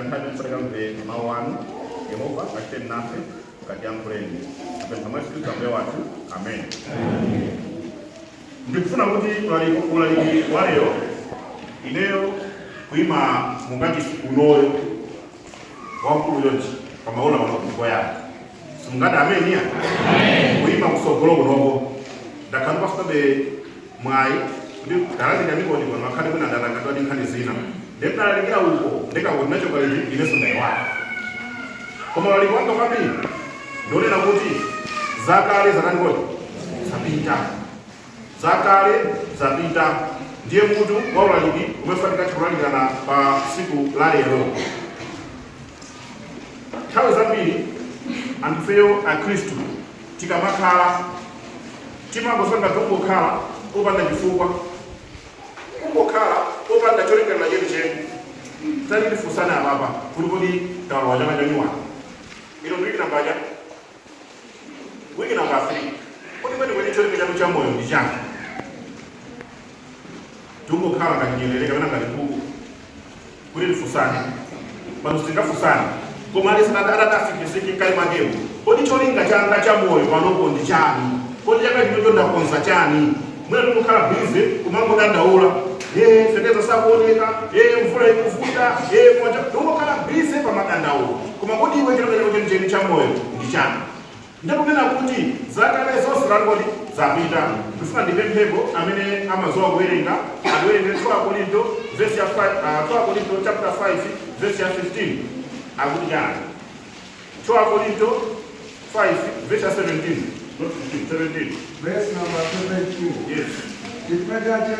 nthawi kufatika mawu anu Yehova achite nafe kati yankhuleni apempha mwa Khristu ambuye wathu amen. Ndikufuna kuti ulaliki wa lero ineyo kuima mungati unoyo wakulu yonji pamaola wanakuko yako simungati amen ya kuima kusogolo unogo ndakanu pasabe mwai ndi dalali ndamiko ndi kwa makati kuna ndalakatwa ndi nkhani zina ndekalalikira uko ndekakuti nacho kalili ineso ndaiwaka koma waliko wanga kwambiri ndionena kuti zakale zakangoti zapita zakale zapita ndiye mutu wa ulaliki umefanika chikulalikana pa siku la lero. Nthawi zambiri antufeyo akhristu tikamakhala timangosanga tongokhala opanda chifukwa kungokhala opanda cholingalira chenicheni tali tifunsana apapa kuti kodi tawalowa chaka chanyuwani ilo ndi wiki namba 3 kuti kweni cholinga chanu cha moyo ndi chani tungokhala kanyeneleka kapena ngati buku kuti tifunsane pano sitingafusane koma adatasikirisiki mkali mwakewo kodi cholinga changa cha moyo panopo ndi chani kodi chaka chino ndakonza chani mwina tungokhala bize kumangodandaula fedeza sakuoneka mvula ikuvuta moja tungokhala bize pamadandaula koma kodi iwe cholinga chenu cha moyo ndi chani ndakunena kuti zakale zonse langoti zapita ndifuna ndipemphepo amene amazowa kuwerenga akuwerenge 2 Korinto verse ya 5 2 Korinto chapter 5 verse ya 15 akuti chani 2 Korinto 5 verse ya 17 not 15 17 verse number 17. yes Chifukwa ngati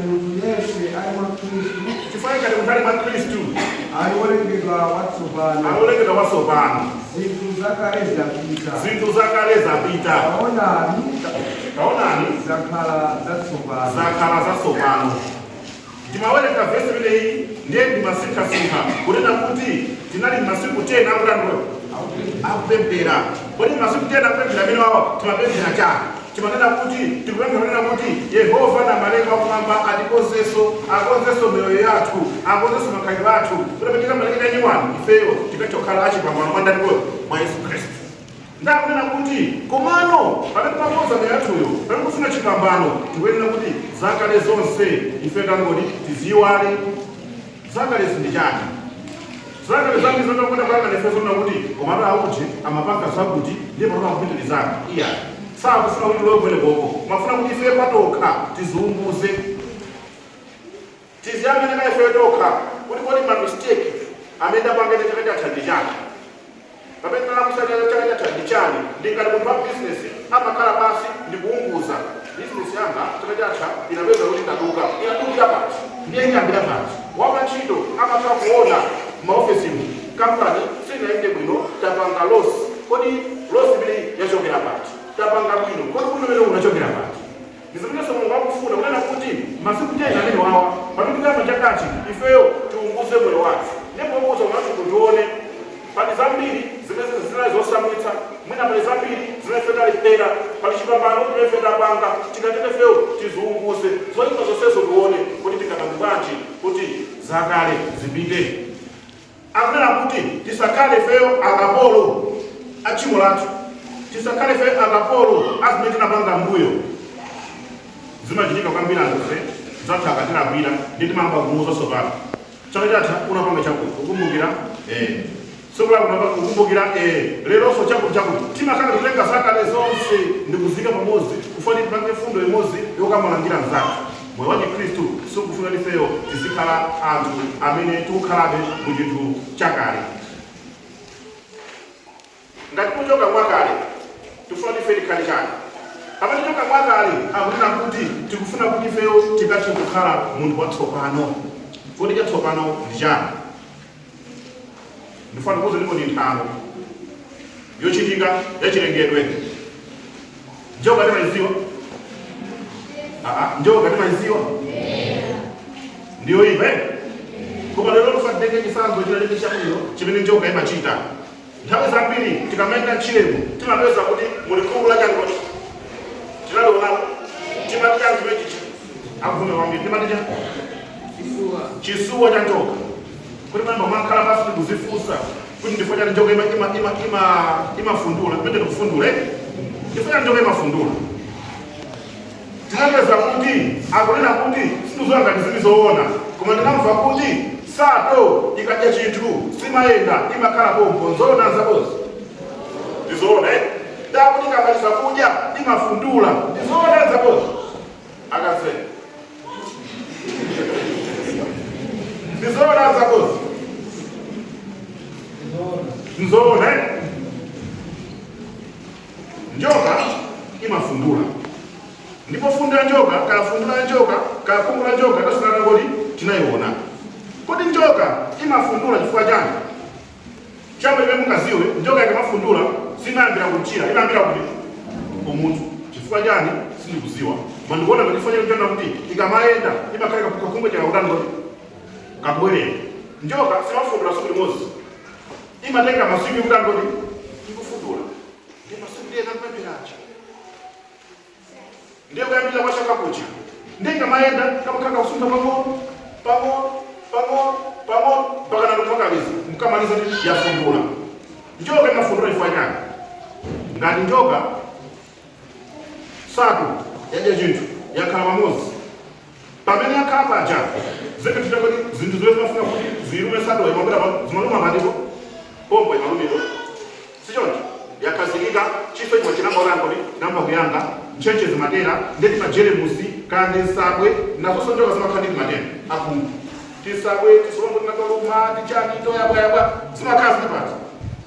munthu yense ali mwa Khristu chifukwa ngati munthu ali mwa Khristu alolengedwa watsopano zinthu zakale zapita taonani zakhala zatsopano. Ndimawerenga vesi imeneyi ndiye ndimasinkhasinkha kunena kuti tinali m'masiku 10 akulandula akupemphera kodi m'masiku 10 akupemphera amene wawa timapemphera chani timanena kuti tikupemphera kuti Yehova na malenga akumwamba akonzenso miyoyo yathu akonzenso makhalidwe athu kuti pachita malenga nyuwani ifeyo tikachokhala achipambano mwandaniwo mwa Yesu Khristu. Ndakunena kuti komano pamene pakonza miyoyo yathuyo pamene kufuna chipambano tikuyenera kuti zakale zonse ife tangoti tiziwale zakale zindi chani zakale zambiri zotakuona panga nefeso na kuti komano auji amapanga zakuti ndiye panopa kupitirizana iya sakufuna kuti lobwele koko mafuna kuti ife patokha tiziumbuze tiziyamene ka ife tokha kuti kodi ma mistake amene apangene chaka cha thandi chake pamene tanakusatira chaka cha thandi chani ndingati munthu wa business amakhala basi ndikuunguza business yanga chaka chatha inapeza kuti ndaduka inadukira pati ndiye nyambira pati wamantchito amakhala kuona maofesimu kampani sinaende bwino tapanga loss kodi loss imene yachokera pati tapanga bwino kodi kuno mene unachokera pati ndizimene Mulungu akufuna kunena kuti masiku 10 amene wawa pamene chakachi ifeyo tiunguze moyo wathu ndipo ukuza mwathu kundione pali zambiri zimene zinali zosamwitsa mwina pali zambiri zimefeta lipera pali chipambano timefeta panga tikatete feyo tiziunguze zoyima zonsezo tione kuti tingatambu bwanji kuti zakale zipite. Akunena kuti tisakhale feyo akapolo achimo lathu tisakhale feyo akapolo azimene tinapanga mbuyo zimachitika kwambiri anthufe zathu akatirabwira ndi timamba kumuza sopano chaka chatha unapanga chakuti ukumbukira ukumbukira leronso chakuti timakhala tikutenga zakale zonse ndikuzika pamodzi kufanira tipange fundo imodzi yokamulangira mzathu moyo wa Khristu sikufuna ifeyo tizikhala anthu amene tikukhalabe mu chinthu chakale. Ngati kuchoka mwakale tifuna ife tikhale chani pamene tichoka mwakale akunena kuti tikufuna kuti ifeyo tikathe kukhala munthu watsopano. Kodi chatsopano ndi chani? Ndifuna kuuza ndipo ndi nthawi yochitika yachilengedwe njoka timaiziwa njoka timaiziwa ndiyo ibe koma lero tufatenge chisanzo chinaleke chabwino chimene njoka imachita. Nthawi zambiri tikamenda chilemu timapeza kuti muli khungu la changoti tinalionapo timati chanzimechichi akuvume kwambiri timati chisuwa cha njoka Kuti mambo makhala basi kuzifusa kuti ndifanya njoka imafundula kumende kufundula ndifanya njoka imafundula tinapeza kuti akunena kuti sinduzoanga ndizilizoona koma ndinamva kuti sato ikadya chinthu simayenda imakhala pompo nzoona zakozi ndizoona ndakuti ikamaliza kudya imafundula ndizoona zakozi akasema ndizoona zakozi nzoona njoka imafundula ndipo funda njoka kafundula njoka kafungula njoka tasinana ngoti tinayiona kuti njoka imafundula chifukwa chani chambo imwe mukaziwe njoka ikamafundula sinayambira kuchira inayambira kuti umuntu chifukwa chani sindikuziwa mandikuona ngatifanira kutenda kuti ikamayenda imakhala kakumbe chakakutani ngoti kabwerera njoka simafundula siku limodzi imatenga masiku yokutani ngoti ikufundula ndi masiku ndiye nampemperachi ndiye kuyambira kwa chaka kucha ndiye ikamayenda kamakhala kakusunda pang'ono mpaka ndikupakaliza mkamaliza ndi yafundula njoka imafundula chifukwa chani ngati njoka satu yadya chinthu yakhala pamodzi pamene yakhala paja zeke titakoti zinthu zimene zimafuna kuti zilume satu imapita zimaluma matiko pompo imalumiro sichoncho yakhazikika chifo chimwe chinambaorangoti namba kuyanga nchenche zimatera ndeti majeremusi kandi nsabwe nazonso njoka zimakhala ndi matera akhungu tisabwe tisolombo tinakaluma tichani toyabwayabwa zimakhala zilipati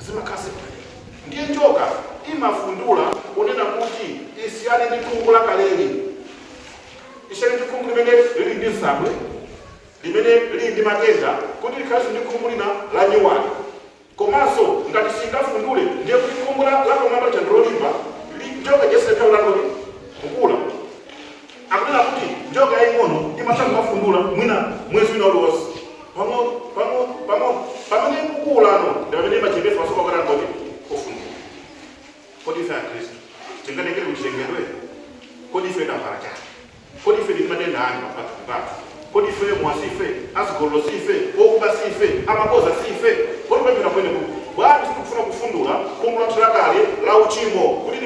zimakhala zilipati ndiye njoka imafundula kunena kuti isiyane ndi khungu la kaleli isiyane ndi khungu limene lili ndi nsabwe limene lili ndi matenda kuti likhalenso ndi khungu lina la nyuwani komanso ngati singafundule ndiye kuti khungu la komanda chandrolimba njoka jesilekhaulangoti kukula akunena kuti njoka yaying'ono imatha kumafundula mwina mwezi wina uliwonse pamene ikukula ano ndi pamene imachembesa masoka kalangoti kufundula kodi ife ya Kristu tingatengere kuchitengedwe kodi ife tavala chani kodi ife ndimatenda ani papathu pathu kodi ife mwasife azigololo sife okuba sife amaboza sife kodi pemphera kwene bwana sikufuna kufundula khungu lathu lakale la uchimo kuti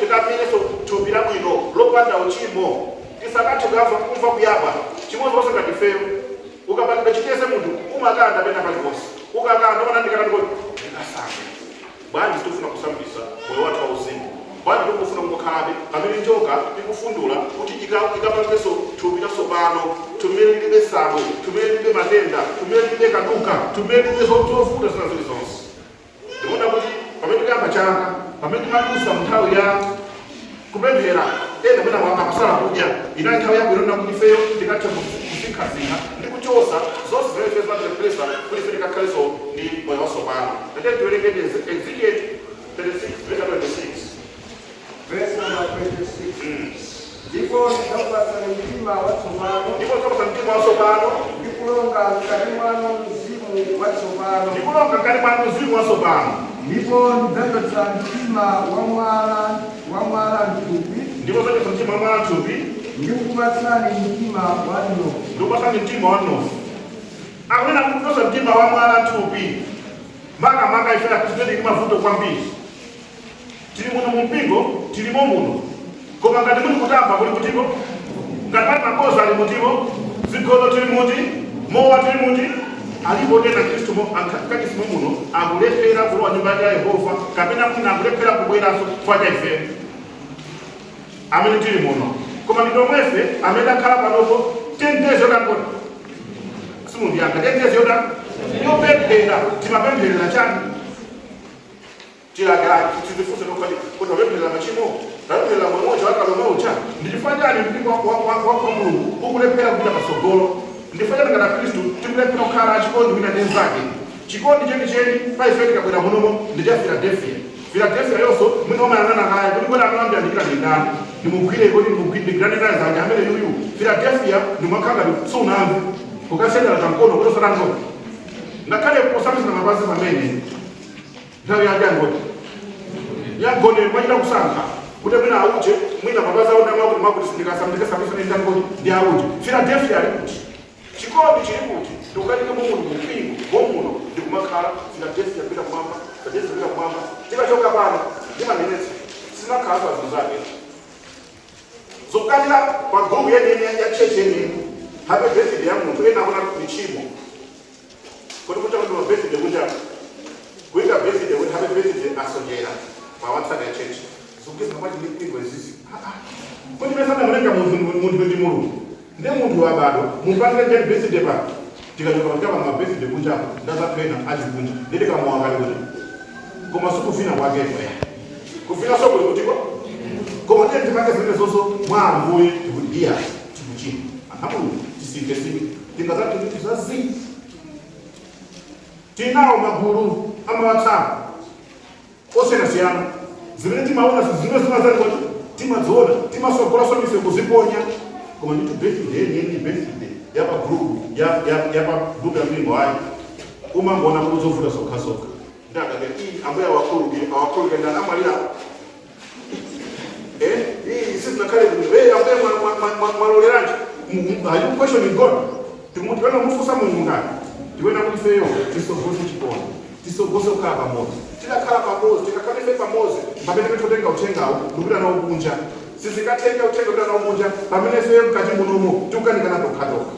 tikamireso thupi labwino lopanda uchimo tisakathe kumva kuyapa chimodzi wonse ngati ifeyo ukapanda chitese munthu umakanda pena paliponse ukakanda panandikana ndikoti ndikasambe bwana sikufuna kusambisa moyo wathu wauzimu bwana tikufuna kungokhalabe pamene njoka ikufundula kuti ikapalibenso thupi latsopano tumene lilibe sabwe tumene lilibe matenda tumene lilibe kaduka tumene lilibe zovuta zina zilizonse ndikuona kuti pamene tikuyamba chaka pamene timadusa munthawi ya kupemphera ena mwina akapasala kudya inayi nthawi yabwino na kuti ifeyo tikathe kusinkhazina ndi kuchosa zonse zimene ife zimatirepulesa kuti ife tikakhalenso ndi moyo watsopano tatene tiwerengeni Ezekiel 36:26 Verse number 26. Ndipo ndikapasa mtima watsopano ndikulonga mkati mwanu mzimu watsopano ndipo ndidzachotsa mtima wamwala mthupi ndikukupatsani mtima wanofu akunena kutosa mtima wamwala mthupi maka ife akutitende mavuto kwambiri tili muno mumpingo tilimo muno koma ngati muli kutamba kuli kutiko ngati pali makoza ali mutimo zigolo tili muti mowa tili muti alipo tena Kristu kakisimo muno akulephera kulowa nyumba ya Yehova kapena mwina akulephera kubweranso kwa ife amene tili muno koma mitomwefe amene akhala panopo tendezo takona simundiyanga tendezo yopemphera timapempherera chani tilagala tizifunse kuti wapempherera machimo tapempherera mwemoja wakalomoja ndifanyani mpingo wa Mulungu ukulephera kupita patsogolo ndifanyani ngati Kristu tikulephera kukhala chikondi wina ndi nzake chikondi chenicheni paife tikabwera munomo ndi cha Philadelphia yonso mwina omayang'ana kaya kuti kwena akalambira ndikira ndindani ndimugwire kuti ndigirane naye zanja amene yuyu Philadelphia ndimwakhanga sunamve kukasendera tamkono kuti osanangoti ngakhale posamisana mapazi pamene nthawi yake angoti yagone mwachita kusankha kuti mwina auje mwina mapazi aonamakuti mwakuti sindikasambisa ndangoti ndi auje Philadelphia ali kuti chikondi chili kuti ndikukatika mumuntu mumpingo bomuno ndikumakhala tikadesi yapita kumwamba kadesi yapita kumwamba tikachoka pano ndimanenetsa sinakhala zazino zake zokukatira pa group yenene ya church yenene happy birthday ya muntu ena akona michimo kuti kuti ndo birthday kunja kuita birthday kuti happy birthday asojera pa WhatsApp ya church zokuzwa kwati ndipingo izisi kuti mesana mrenga muntu ndi mulungu ndi muntu wabado mupange birthday pa tikachoka kama mabirthday kunja ndaza pena achikunja ndili kama wakali koma sikufina kwake kufina soko kuti koma tete make zimene zonso mwambuye tikudiya tikuchina ahamu tisike tingazati tizazi tinawo magulu amawatsapu osiyana-siyana zimene timaona zimene zimazali kuti timadziona timasogola somise kuziponya koma nditu birthday yeniyeni birthday yapa group yapa group ya mpingo wayi umangona kuzovuta sokha ndakake ambuye awakulu kenda amalira sinakale ambuye mwaloleranje are you questioning God tikumutivana mufusa mungu ngani tiwena kuti feyo tisogose chipona tisogose kukhala pamozi tidakhala pamozi tikakhala ife pamozi pamene totenga uthengawo ndikuti anaubunja sizikatenga uthenga kuti anaubunja pamene feyo mkati munomo tikukanikana tokhatoka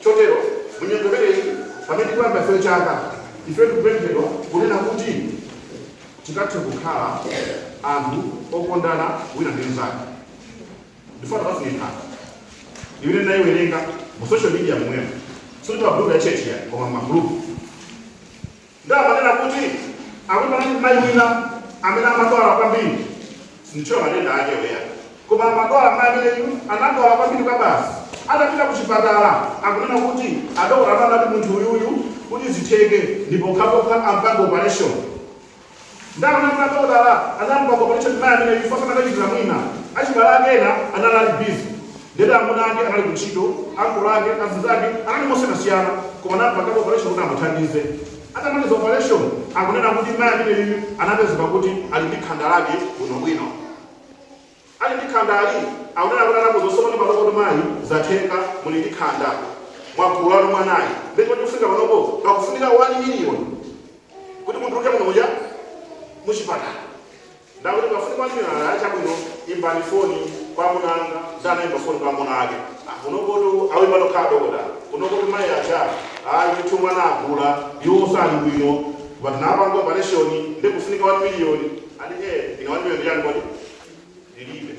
chotero munyengo imeneyi pamene tikuyamba feyo chaka ife tikupemphedwa kunena kuti tikathe kukhala anthu okondana wina ndi mnzake ndifuna tafunikana imene nayiwerenga mu social media mwema sikuti magrupu ya church ya koma magrupu ndamanena kuti akuti mayi wina amene amadwala kwambiri sindichiwa matenda ake weya koma amadwala mayi ameneyu anadwala kwambiri kwa basi atapita kuchipatala akunena kuti adokotala anati munthu uyuyu kuti zitheke ndipo khapokha ampanga operation ndaona kuna dokotala anampanga operation mayi ameneyu ifosana kachitira mwina achibala akena analali busy ndede amuna ake anali kuntchito ankulu ake azinzake anali mosiyanasiyana koma nampanga operation kuti amuthandize atamaliza operation akunena kuti mayi ameneyu anapezeka kuti ali ndi khanda lake bwinobwino ali ndi khanda ali akunena kuti anapozosoma ndi maloko mayi zatheka muli ndi khanda mwagulu lanu mwanayi ndipo ndikufika panopo pakufunika 1 million kuti munthu uke munoja muchipatala ndakuti pafunika 1 million achabwino imbani foni kwa munanga ndanaimba foni kwa muna ake unokoto awimba nokhala dokotala unokoto mayi acha ayi chumwa nagula iwo sali bwino but napanga operation ndikufunika 1 million ali ina 1 million yani kodi ndilibe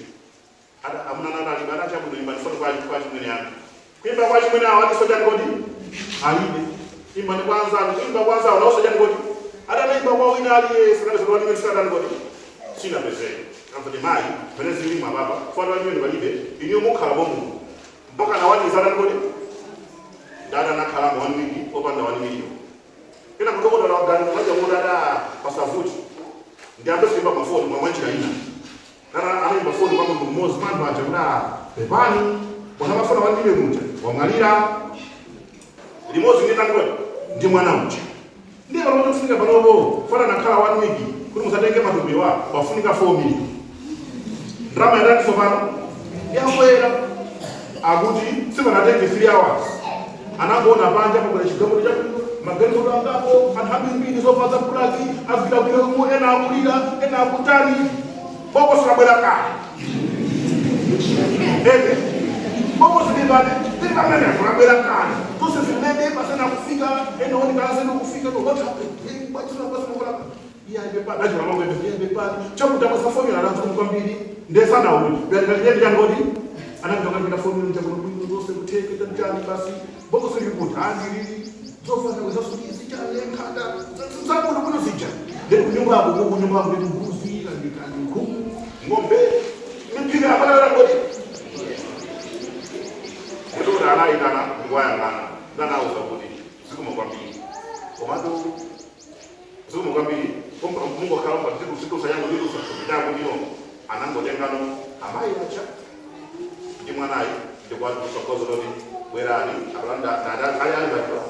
ada amuna nana libana chabwino imbani foni kwa chimwene yake kuimba kwa chimwene awati soja kodi alibe imbani kwanza kuimba kwanza una soja kodi ada naimba kwa wina aliye sakale zolwani mesada kodi sina pese kamfudi mai penezi lima baba fwana wanyweni balibe inyo mukhala bomu mpaka na wani zada kodi dada nakhala mu 1 week opanda 1 million ina kutokoda la gani haja mu dada pasavuti ndiambe simba mafoni mwa mwanchi ina kana alimba foni kwa mundu mmozi mandu acha pepani wanamafona 1 million mucha wamalira limozi ngita ngodi ndi mwana mucha ndiye panoto kufunika panopo fana nakhala 1 week kuti musatenge matumbi wa wafunika 4 million drama ya ndani sopano yakwera akuti sivanatenge 3 hours anangona panja pakula chigambo cha maganizo angapo anthu mbiri zofaza kulaki azvira kuno kumwe ena akulira ena akutani boko sikabwera kale boko sikibane ndipamene kulabwera kale tose zimene pasana kufika ena oni kalasena kufika no what happened kwa china kwa sababu ya bepa nacho mambo ya bepa chakuta kwa safomi na lanzo kwambiri ndesana uli bali ya ngodi anatoka bila fomi nitako ndose kuteke ndani basi boko sikikuta andiri zofa za kusubiza cyane nkanda zakuna kuno sija ndiko nyumba yabo ngo nyumba yabo nguzi kandi ku ngombe mipira abala ngodi ndo dana idana ngwaya ngana dana uzabudi sikuma kwambiri komando sikuma kwambiri kompa mungu akaramba siku sayango ndiko sakubida ndiko anango tengano amayi acha ndi mwanayi ndiko atusokozo lodi werani abanda dada ayali batwa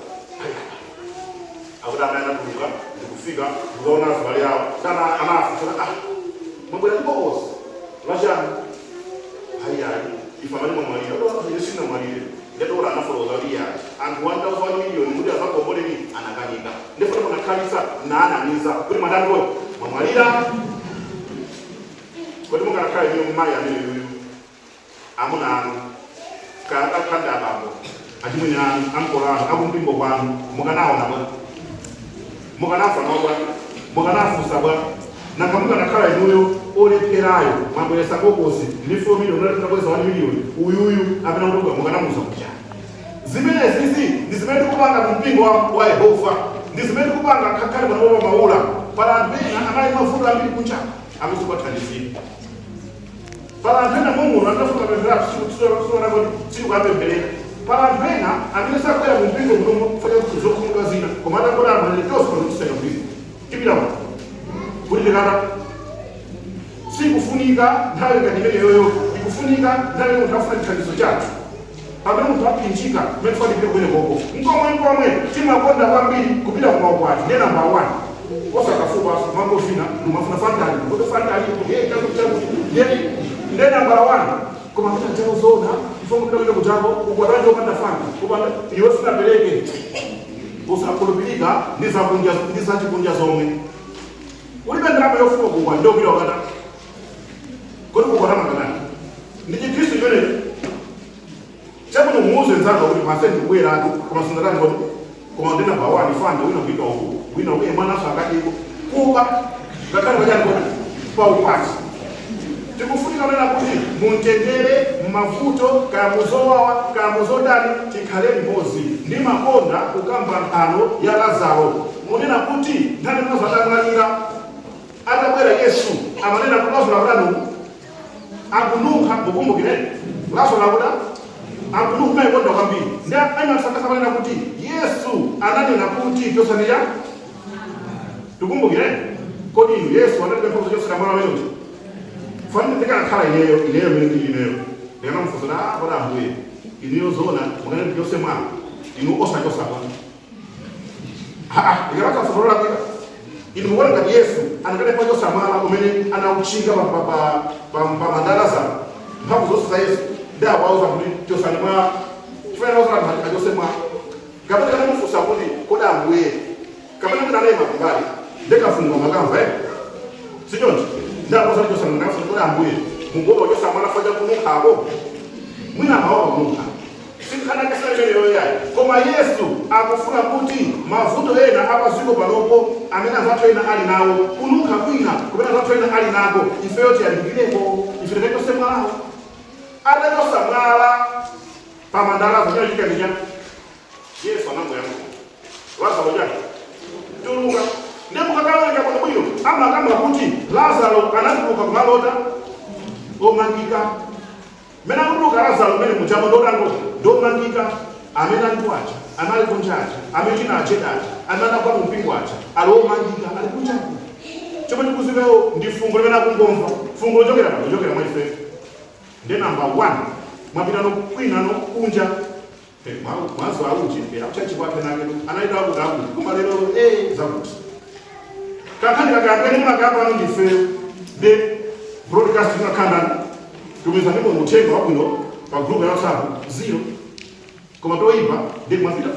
akuti amaenda kuruka ndikufika ndikaona zibali yawo kana anafu mabwera ndibokosi lachani hayiyayi ifa mali mwamwalira yesina mwalire ndetola anafoloza liyayi ngole ni anakanyika ndefuna kuna kalisa na ananiza kuli madando mwalira kodi mungakhala ino mmayi amene yuyu amuna anu kanda abambo achimwene anu amkolano akumpingo kwanu mukanaona bwa mukanafa nobwa mukanafusa bwa nakamukakhala inuyo olepherayo mwabweresa kokosi ndi 4 million unatinakweza 1 million uyuyu apena kutoka mukanamuza kuchani zimenezi ndi zimene tikupanga kumpingo wa Yehova ndi zimene tikupanga kakhale panopa maula pala ambena amali mavuto ambiri kunja amizikuwathandizira pala ambena mumuno andafuka pemphera chiri kuapempherera pala ambena amene sakwera mumpingo munomo kufanya kuti zokhumuka zina koma atakola amaletoso panokusanya mpingo tipitawo kuti tikata sikufunika nthawi ngati imeneyoyo ikufunika nthawi munthu afuna chithandizo chathu pamene munthu apinjika mmene tifanike kumene koko nkomwe timakonda kwambiri kupita kumaukwati ndiye namba 1 osakafuba mangofina ndimafuna fantali kuti fantali ndiye namba 1 koma kuti achao zona ifo kupita kwene kutako ukwatanje opanda fanta kupanda iwe sinapereke usakhulupirika ndi zachikunja zomwe ulibe ndalama yofuna kugwa ndio bila wakata kodi kukwata makanani ndi chikristu chimene chakuti umuuze nzanga kuti pasenti kubweratu koma sindatani kuti koma ndina bawani fanda wina kuita uku wina uye mwanaso akatiko kuba ngakhale pachani kuti paupati tikufunika nena kuti muntendere mmavuto kaya muzowawa kaya muzodani tikhale limodzi ndi makonda kukamba nthano ya Lazaro munena kuti nthani mwazatangalira atabwera Yesu amanena kuti Lazaro akudanu akununkha mukumbukire Lazaro akuda akununkha ikonda kwambiri ndi amasakasa amanena kuti Yesu ananena kuti chosanira tukumbukire kodi Yesu ananena kuti chosanira mwana wewe fani ndikakhala ineyo mene ineyo ndikanamufuzira kuti ambuye ineyo zona munene byose mwana inu osachosapa ndikakafuzira kuti inu muone ngati Yesu anakane pacho samala kumene anauchinga pa mandalaza mphamvu zonse za Yesu ndi awauza kuti chosanima chifana uzala mali achose mwa kapena kana mufusa kuti kodi ambuye kapena kuti anema kumbali ndikafunga makamva sichonje ndaposa chosanima ngafu kodi ambuye mungoba chosamala faja kununkhapo mwina mawa kununkha sinkhana kesaimene yayi koma Yesu akufuna kuti mavuto ena apaziko panopo amene azathu ena ali nawo kununkha kwina kumene azathu ena ali nako ifeyo tiyandikireko ife tikaitosemwalawo atachosamwala pamandalaza chachikanicha Yesu anangoyankha Lazaro chake tuluka ndemukakawenga kuno bwino amakamba kuti Lazaro anatuluka kumalota omangika mena kutuluka Lazaro mene muchamo ndomangika amene alikwacha anali kunjacha amechina achedacha anadakwa mumpingo acha aliomangika ali kunjaku chomwe tikuzivewo ndi fungo limene akungomva fungo lochokera mwa ife ndi namba 1 mwapitano kwina nokunja mwazo auji akuchachikwaphe nake anaita akuti koma lero zakuti kakhandi kakapene munakapa ano ndife ndi broadcasting akhanda tumiza ndipo muthenga wabwino pa group ya WhatsApp 0 koma toipa ndi mwapita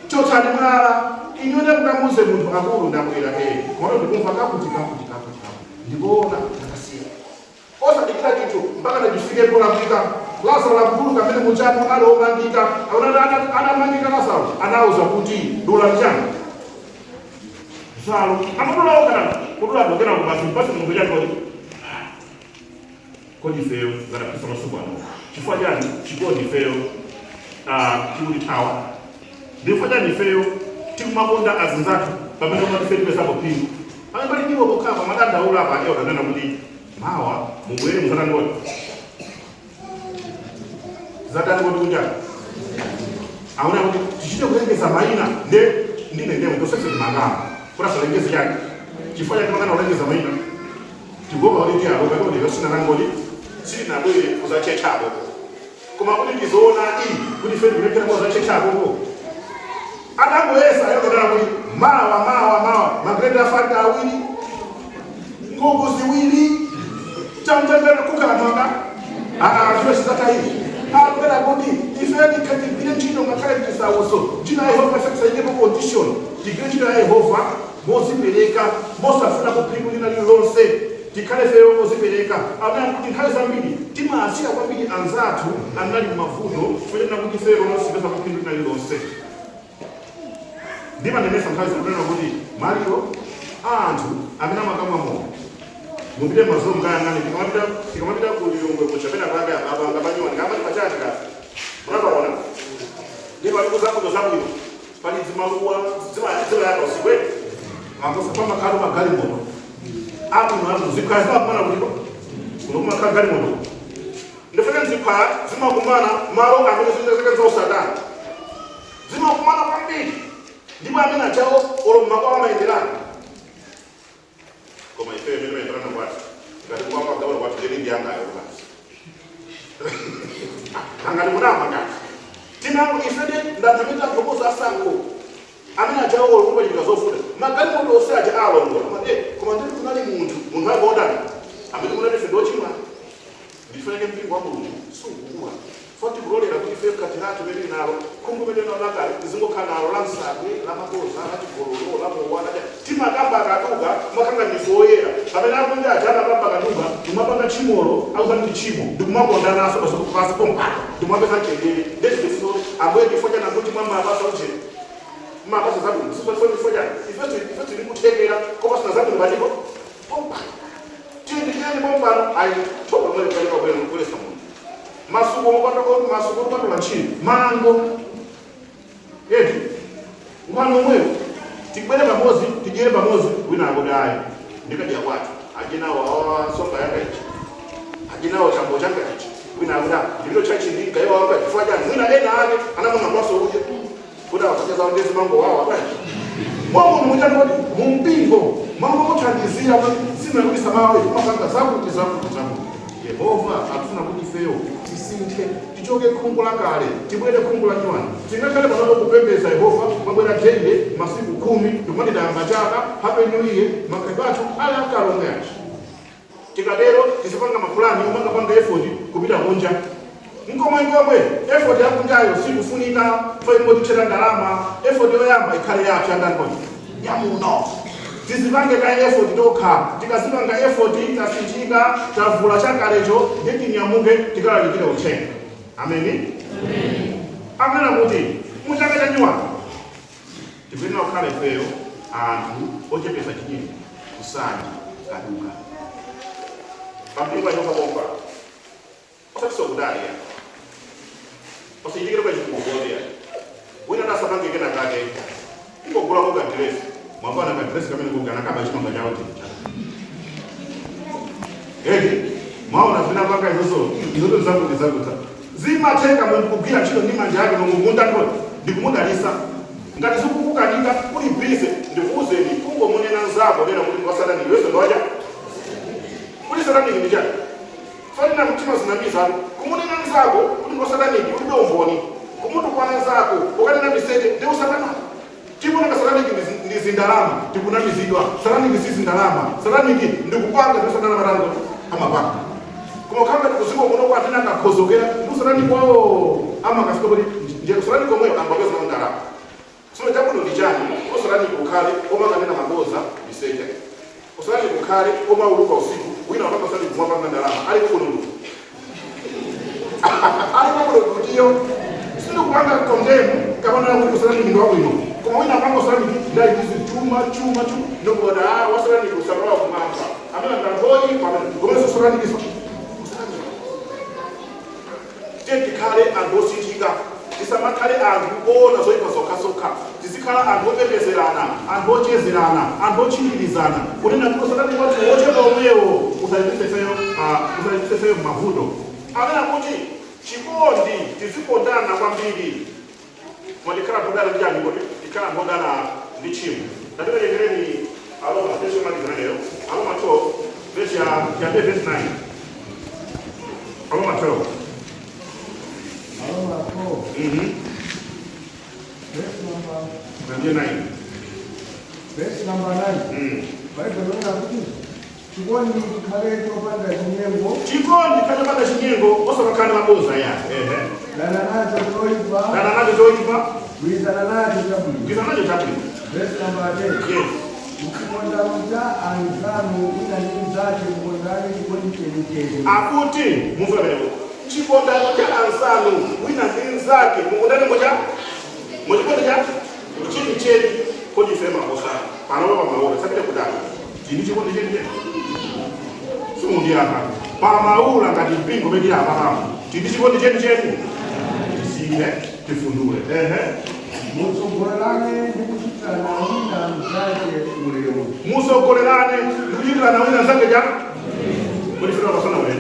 chotsani mwala inyone kukamuze munthu akulu ndabwera koma ndikumva kakuti ndikuona akasiya osadikira chinthu mpaka ndifikepo lapika Lazaro akutuluka mene muchapo aliomangika anamangika Lazaro anauza kuti dula njani Zalo amadula okana kudula dokera kumasi mpasi mungu chakoli kodi feo zara pisa masuku ano chifukwa chani chikodi feo kiuli tawa ndifukwa chani feo tikumakonda azinzatu pamene umatifeti pesapo pingu pamene pali ndiwo kukapa madanda ula apa ake utanena kuti mawa mubwere mzana ngoti zata ngoti kunjani aona kuti tichite kulengeza maina ndine mtosese magama kurasa lengezi yake chifanya kama ulengeza maina tigoba wali dia roba kodi kasina nangoli sina bwere kuzache chabo kuma kuti tizoona kuti fedu lekera kuzache chabo atangoyesa yoko ndana kuti mawa magreda fanta awiri ngugu ziwiri chanja kuka manga ajua sitaka hivi akupenda kuti ifeni tigwire ntchito ngakhale tisauso ntchito ya Yehova sakusayikepo condition tigwire ntchito ya Yehova mozipereka mosafuna kuphindu lina lililonse tikhale feyo mozipereka amene kuti nthawi zambiri timasiya kwambiri anzathu anali mumavuto kuyenera kuti feyo mosipeza kuphindu lina lililonse ndimanenesa nthawi zikunena kuti maliro anthu amene amakamwa moyo mupite mazulo mkayang'ane tikamapita kulilongwe kuchapena kwake abanga panyoni kama tipachatika unapaona ndipo alikuzakuzo zabwino pali zimaluwa zimayaka usiku akosa pamakhala magali moto apo zikhala zimakumana kulipo kunokumakhala gali moto ndifike zikhala zimakumana malo amene zizekeza usatana zimakumana kwambiri ndipo amene achawo olommakwa amayenderana koma ifeyo mene mayenderana kwati ngati kwamba gaona kwati lelindi yanga ayo basi angati munama ngati tinango ifede ndanamita proposa asango amene achawo olomba chika zofuna magali moto ose acha alongola koma ndiri kunali munthu akondani amene munati fe ndochimwa ndifanike mpingo wa mulungu sunguwa foti kulolera kuti fe katiratu mene nalo kungu mene nalakali zingokhala nalo la nsabwe la makoza la chigololo la mowana timakamba akaduka makanga ndifoyera amene akunja ajana kamba akaduka ndimapanga chimolo akuzani ndi chimo ndikumakonda naso pasokupasi pompa ndimapeza chendere ndezifo amwe ndifoja nakuti mwamabasa uche mabasa zabwino sifoja ifetu ndikuthekera kopa sina zabwino badiko pompa tindikeni pompano ayi thoba mwele kalika kwelesa muntu masuku mupando la chini mango eti mwana mwewe tikwele pamozi tijere pamozi wina agodayo ndikadya kwatu ajinawo somba yanga ichi ajinawo chambo changa ichi wina agoda ndilo chachi ndika yo wanga kifanya wina ena ake anamona mwaso uje kuda wakacheza ndezi mango wao abani mwangu mmoja mumpingo mambo mothandizira sina kuti samawe kumapanga zakuti Yehova akufuna kuti feyo tisinthe tichoke khungu la kale tibwere khungu la nyuwani tingakhale panopo kupembeza Yehova mabwera daily masiku 10 ndikumatidayamba chaka happy new year makhaibu athu ali akalonga yachi tikadero tisipanga mapulani umangapanga effort kupita kunja ngomwe effort yakunjayo sikufunika foimotithera ndalama effort yoyamba ikhale yachi andandoni yamuno tizipange ka effort tokha tikazipanga effort tasinjika tavula chakalecho nditinyamuke tikalalikire uthenga ameni amena kuti muchaka chanyuwani tipena ukhale feyo anthu ochepesa chinyini kusanja kaduka pampingo anyokapomba osatisokudaliya osaitikire kwa chikugogoleya wina nasapange kena kake ikogula kugandiresi mwabana kadresi kamene kugana kaba chimanga chawo ticha mwaona vina panga izoto zakuta zimatenga muntu kugwira ntchito ndi manja yake nomugunda ndoni ndikumudalisa ngati zikukukanika uli bize ndikuuzeni kungomunena nzako lera kuti wasatani iweso ndoja kuli satani ndi chani fanina mtima zinamiza kumunena nzako kuti wasatani ulibe umboni kumutu kwana nzako ukanena miseche ndi usatana chimuna kasalaniki ndi ndalama tikunamizidwa salaniki sisi ndalama salaniki ndikupanga ndisatana marango amapanga kuma kanga tikuziko muno kwatina kakhozokera ndikusalaniki wao ama kasiko kuti ndiye kusalaniki omweyo ambapeza ndalama sino chabuno ndichani kusalaniki ukhale oma kanena magoza miseche kusalaniki ukhale oma uluka usiku wina wakapa salaniki kumapanga ndalama ali kukunulu ali kukunulu kutiyo sino kupanga kondemu kabana kuti kusalaniki ndo wabwino kuma wina pango sani ndai hizi chuma ndogoda wasani kusabwa kumamba amana ndangoi pamene gomeso sani kiso tete kale andositika tisamakhale anthu ona zoipa zokhasoka tizikhala anthu opembezerana anthu ochezerana anthu ochimirizana kunena kuti satani wati wochepa omwewo usalipisefeyo mavuto amene kuti chikondi tizikondana kwambiri mwadikhala podana njani kuti tikhala podana ndi chimo ndatiwe yengereni aloma verse malizana lero aloma 12 verse ya verse 9 aloma 12 aloma 4 verse number 9 Bible nona kuti chikondi chikhale chopanda chinyengo chikondi chikhale chopanda chinyengo osakakhala maboza ya Dana nacho zoipa. Dana nacho zoipa. Kuizana nacho chabwino. Kuizana nacho chabwino. Verse number 8. Yes. Ukikonda mja anzanu ina nini zake mkondani kwenye cheni. Akuti mumva leo. Chikonda cha anzanu ina nini zake mkondani moja. Mojikonda cha cheni kodi fema kosa. Panawa maora sakile kudala. Jini chikonda cheni. Sumundi hapa. Pamaula ngati mpingo bedi hapa hapa. Jini chikonda cheni. Sine tifundule. Musogolerane ndikuchitana wina mzake uleo. Musogolerane ndikuchitana wina mzake ja. Kodi fema basona wewe.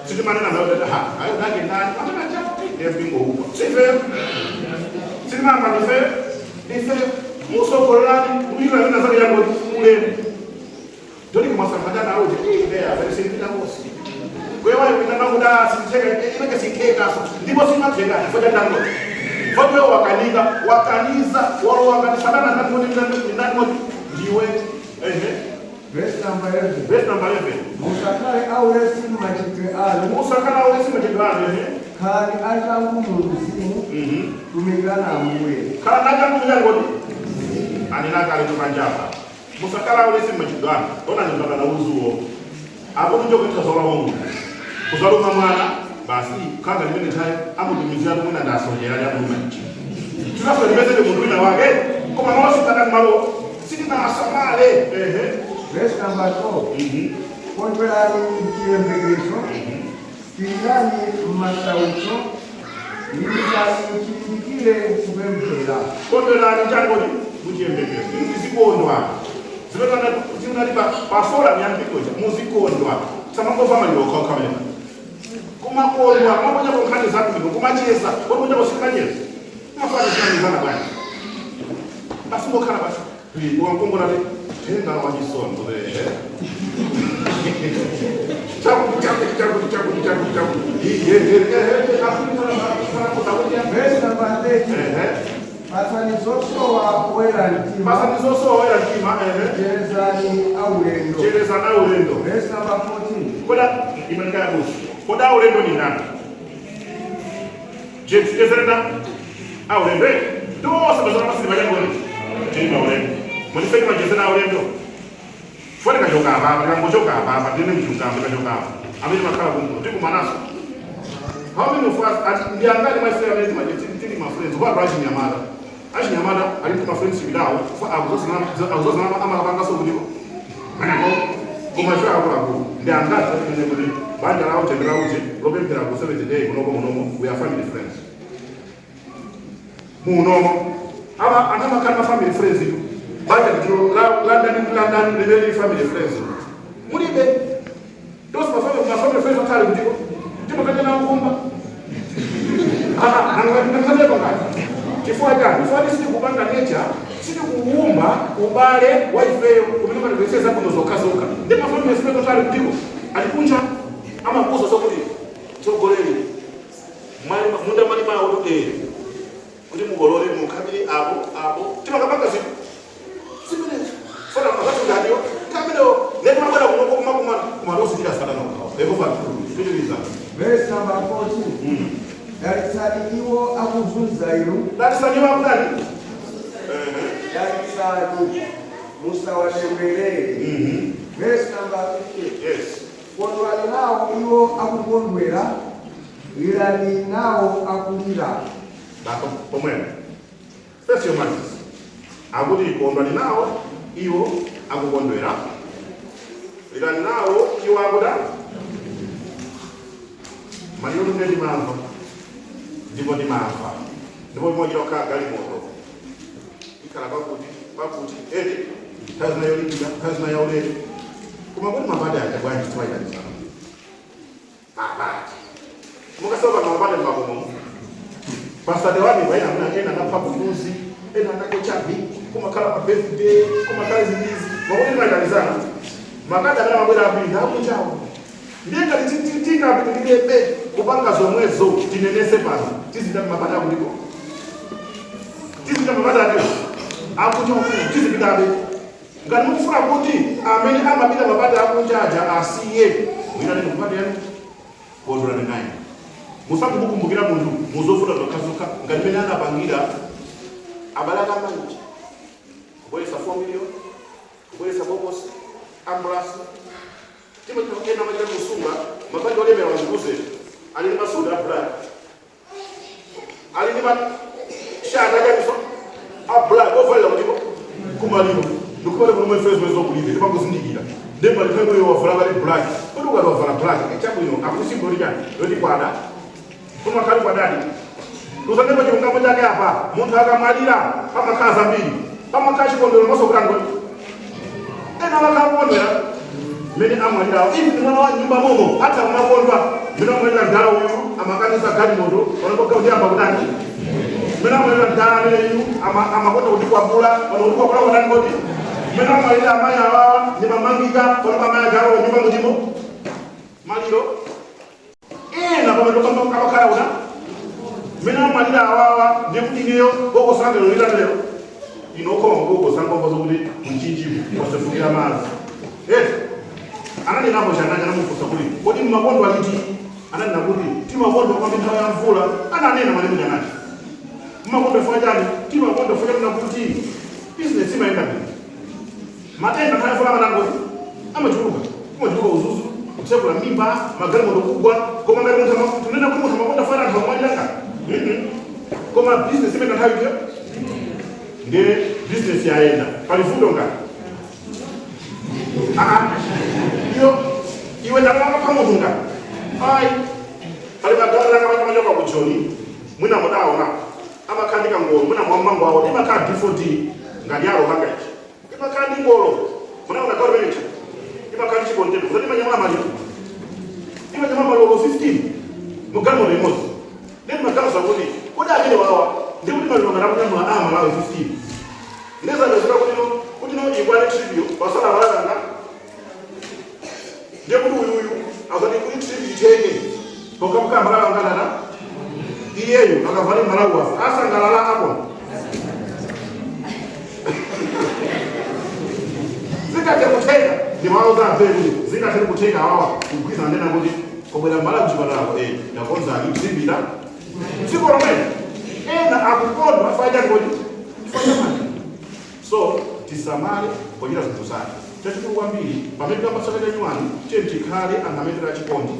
Sisi manena na wewe hayo nake ndani. Amana cha mpingo huko. Sife. Sisi mama nife. Nife. Musogolerane ndikuchitana wina mzake ja uleo. Doni kumasa madana au there very simple house. Kwa hiyo kuna muda sincheka ile sikeka ndipo simathenga foja tango. Fojo wakaniza wao wakanisana na nani ndiwe verse number 11. Verse number 11. Musakale au resi machitwe ale. Musakale au resi machitwe ale. Kali atangu muzimu. Tumigana amwe. Kala naja ngodi. Anilaka alizokanjapa. Musakala au resi machitwe ale. Ona ni baba na uzuo. Hapo ndio kwa sababu Mungu. Kuzaluma mwana basi kanga limene tayo amudumizira kumwe na ndasongera ya mumanji. Tunafa limeze de mundu na wage koma nosi taka malo sidi na asamale verse number 4. Kontrani kiembegezo. Kirani masaucho. Nilizani kile kubembela. Kontrani jangoni mukiembegezo. Ndizikondwa. Zibetana zinalipa pasora myambiko muzikondwa. Samango fama yoko kamera. Kuma kondwa mamoja kwa kani zako ndio kumacheza wamoja wasikanyeza mafanya sana sana bwana basi mokana basi ni wangongo na tenda wajisondo chaku verse number 13. Pasani zoso wa wera ntima. Jerezani au lendo. Verse number 14. Koda imekaa busu. Koda ulendo ni nani? James Ezerda au lendo. Ndio sababu basi baada ya Jimba ulendo. Mwanifanya majezera ulendo. Fone kajoka hapa, ngojoka hapa, tena mchunga kajoka. Ameni makala bungu. Tiku manaso. How many of us at the angali my friend my friends who are writing Yamada? Ashi Yamada, I didn't my friends without for I was not Amabanga so good. Come my friend, the angali in the Banda out and Rauji, Robin Perago 70 days, Monomo, we are family friends. Munomo, another kind of family friends. Banda London, the very family friends. Muribe, those my family friends are telling you. Kifua gani? Kifua sisi kupanga nature, sisi kuumba ubale wife kumetoka na pesa zako zozoka. Ndipo mfano mseme totali ndiko. Alikunja ama kuzo sokoni. Chogoleni. Mali munda mali ma odoke. Kuli mugolole mukabili abo. Tima kapanga siku. Simene. Fona mabatu ngadio. Kamero neto mabara kunoko kumarosi kila sana noko. Eko fa. Tuliza. Verse number 14. Darisaliwa akuzunzayo. Darisaliwa akudani? Darisali Musa watembelele. Verse number 15. Yes. Kondwali nao iwo akukondwera. Ilani nao akulira. Bako pomwena. First your minds. Agudi kondwali nao iwo akukondwera. Ilani nao iwo akuda. Maneno ndi mambo. Ndipo ndi mambo. Ndipo mmoja waka gari moto. Ikala bakuti edi tazna yolinda tazna yaule. Kuma kuti mabada ya bwanji twaida sana. Mabada. Mukasaba mabada ni mabomo. Pastor Dewani baina mna ena na pabuzi, ena na kochabi, kuma kala birthday, kuma kala zizi. Mwabuti mwaida sana. Makada na mabada abinda hapo chao. Ndiye kalitinga bitilebe kupanga zomwezo tinenese pano tizida mabada kuliko tizida mabada ndio akucho tizida be ngani mufura kuti amene amabida mabada akunjaja asiye mwina ni mabada yanu kodura ni nayi musabu kukumbukira mundu muzofuta bakazuka ngalimene anapangira abalaka manji kubwesa 4 million kubwesa bokosi ambulance timakena majira kusunga mabandi olemera wanguze ali ni masuda black ali ni shada jabiso black ovala mutiko kumalimo ndikubale kuno mwefezo wezo kulive tipango zindigira demba lipendo yo wavala bali black kuduka wavala black echabuino akusimboli jani yodi kwada kuma kali kwa dadi tuzaneba chungambo chake hapa muntu akamalira kama kaza mbili kama kashi kondolo maso kurango ena wakabonera mene amalira ivi mwana wa nyumba momo hata unakondwa mena mwenda ndala uyu amakanisa gadi mondo wanapoka ujamba kudani mena mwenda ndala mene yu amakota kutikwabula wanapoka kula kudani kodi mena mwenda amaya wawa ni mamangika wanapoka maya garo nyumba mujimo maliro ena kama kala una mena mwenda wawa ndikutingeyo boko sange lolila lero inokoma boko sange mbozo kuti mchinjibu wasefukia mazi anani napo shananya namufusa kuli kodi mabondo aliti anani nakuti ti mabondo kwa mitawa ya mvula ananena maneno janachi mabondo fanyani ti mabondo fanyani nakuti business imaenda bi matenda kaya fula manango amachuruka uzuzu kusekula mimba magari moto kubwa koma ngari mutama tunenda kwa mabondo fanyani kwa mwalanga koma business imaenda hayo nge business yaenda palifundo ngani iwe ndakanga pamutunga ai ali magara kama majoka kuchoni mwina mudaona ama kandika ngolo mwina mwamango awo ima ka default ngani yaro hanga ichi ima kandi ngolo mwina una kwa manager ima kandi chibonde kwa ima nyama mali ima nyama mali 15 mugano remote ndio magano sabuni koda ajene wawa ndio mwina ndio ngara kwa ama mali 15 neza ndio kutino igwale tribute basala balanga ndio huyu azali kuitribute yeye tokamka mara ngana iyeyo akavali marawa asa ngalala hapo zikate kutega ni wao za mbele zikate kutega hawa kukiza ndena ngodi kobela mara kujibala na kwanza alitribute siko romani na akukondo afaida ngodi so tisamale kwa jina zetu sana tatukuwa mbili pamene pasakata nywani chenti khale angametera chikondi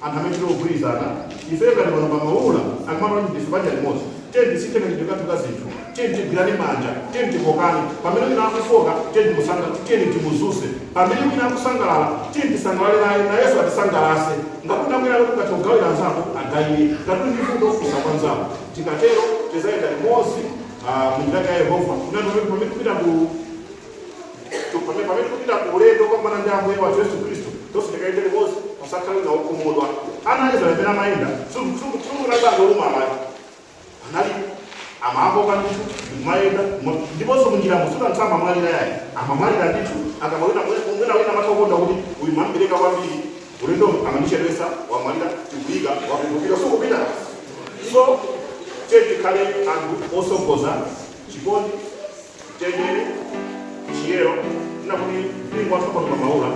angametera ogwirizana ifenga ndi pano pamaula akamala ndi sibanja limodzi chenti sitenge ndikatuka zinthu chenti gwirani manja chenti kokani pamene wina akufoka chenti musanga chenti timuzuse pamene wina akusangalala chenti sangalale naye na Yesu atisangalase ngakuna mwina kuti ukatogawira nzako agayire ngati ndifundo kufusa kwanzako tikatero tizaenda limodzi mundaka ya Yehova unando pamene kupita pamene kupita kulendo kwa mwana ndamwe wa Yesu Kristo tosindikaende limodzi pasakhala na okumulwa analiza lepena maenda sungu nazanga olumama anali amapo kanditu maenda ndiponso munjira musula nsamba mwalira yaye amamwalira nditu akamwalira mwena wina matokonda kuti uyu mambireka kwambiri ulendo amandichelesa wamwalira tikuiga wakupukira sukupita so cheti kale andu osogoza chikondi chenjere chiyero nakuti ndingwa sokoni maula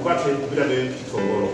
ukathe kupita ne chitsogolo